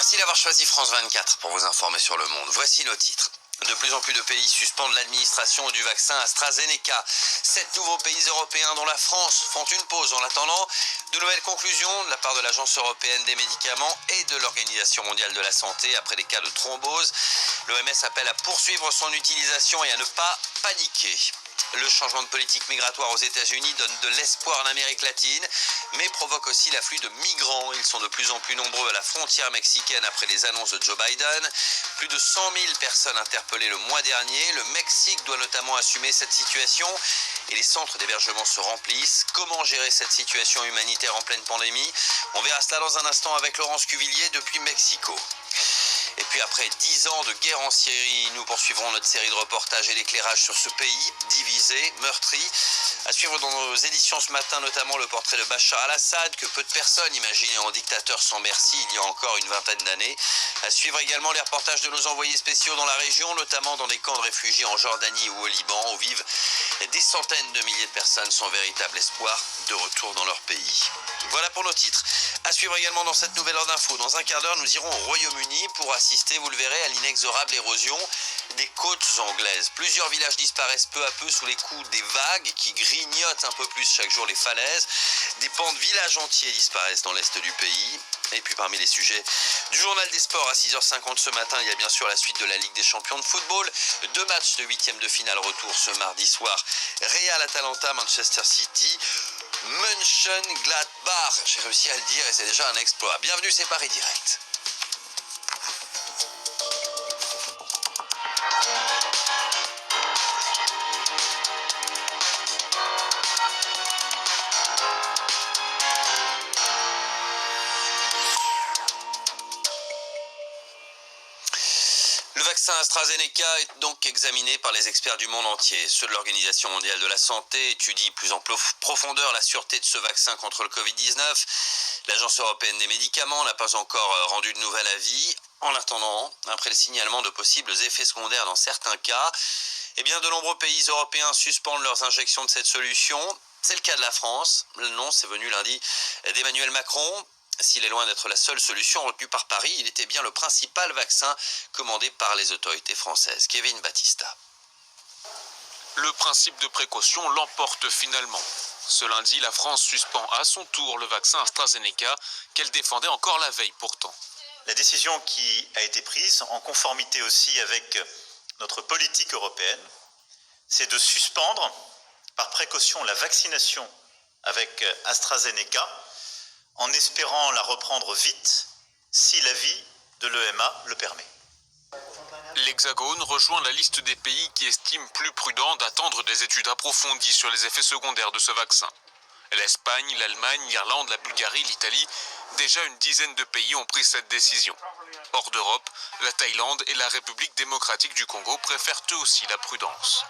Merci d'avoir choisi France 24 pour vous informer sur le monde. Voici nos titres. De plus en plus de pays suspendent l'administration du vaccin AstraZeneca. 7 nouveaux pays européens, dont la France, font une pause en attendant de nouvelles conclusions de la part de l'Agence européenne des médicaments et de l'Organisation mondiale de la santé après des cas de thrombose. L'OMS appelle à poursuivre son utilisation et à ne pas paniquer. Le changement de politique migratoire aux États-Unis donne de l'espoir en Amérique latine, mais provoque aussi l'afflux de migrants. Ils sont de plus en plus nombreux à la frontière mexicaine après les annonces de Joe Biden. Plus de 100 000 personnes interpellées le mois dernier. Le Mexique doit notamment assumer cette situation et les centres d'hébergement se remplissent. Comment gérer cette situation humanitaire en pleine pandémie? On verra cela dans un instant avec Laurence Cuvillier depuis Mexico. Et puis après 10 ans de guerre en Syrie, nous poursuivrons notre série de reportages et d'éclairages sur ce pays, divisé, meurtri. À suivre dans nos éditions ce matin, notamment le portrait de Bachar al-Assad, que peu de personnes imaginaient en dictateur sans merci il y a encore une vingtaine d'années. À suivre également les reportages de nos envoyés spéciaux dans la région, notamment dans des camps de réfugiés en Jordanie ou au Liban, où vivent des centaines de milliers de personnes sans véritable espoir de retour dans leur pays. Voilà pour nos titres. À suivre également dans cette nouvelle heure d'info. Dans un quart d'heure, nous irons au Royaume-Uni pour assister, vous le verrez, à l'inexorable érosion des côtes anglaises. Plusieurs villages disparaissent peu à peu sous les coups des vagues qui grignotent un peu plus chaque jour les falaises. Des pans de villages entiers disparaissent dans l'est du pays. Et puis parmi les sujets du journal des sports à 6h50 ce matin, il y a bien sûr la suite de la Ligue des champions de football. 2 matchs de 8e de finale retour ce mardi soir. Real Atalanta, Manchester City, Mönchengladbach. J'ai réussi à le dire et c'est déjà un exploit. Bienvenue, c'est Paris Direct. Le vaccin AstraZeneca est donc examiné par les experts du monde entier. Ceux de l'Organisation mondiale de la santé étudient plus en profondeur la sûreté de ce vaccin contre le Covid-19. L'Agence européenne des médicaments n'a pas encore rendu de nouvel avis. En attendant, après le signalement de possibles effets secondaires dans certains cas, de nombreux pays européens suspendent leurs injections de cette solution. C'est le cas de la France. L'annonce est venue lundi d'Emmanuel Macron. S'il est loin d'être la seule solution retenue par Paris, il était bien le principal vaccin commandé par les autorités françaises. Kevin Battista. Le principe de précaution l'emporte finalement. Ce lundi, la France suspend à son tour le vaccin AstraZeneca qu'elle défendait encore la veille pourtant. La décision qui a été prise, en conformité aussi avec notre politique européenne, c'est de suspendre par précaution la vaccination avec AstraZeneca en espérant la reprendre vite si l'avis de l'EMA le permet. L'Hexagone rejoint la liste des pays qui estiment plus prudent d'attendre des études approfondies sur les effets secondaires de ce vaccin. L'Espagne, l'Allemagne, l'Irlande, la Bulgarie, l'Italie, déjà une dizaine de pays ont pris cette décision. Hors d'Europe, la Thaïlande et la République démocratique du Congo préfèrent eux aussi la prudence.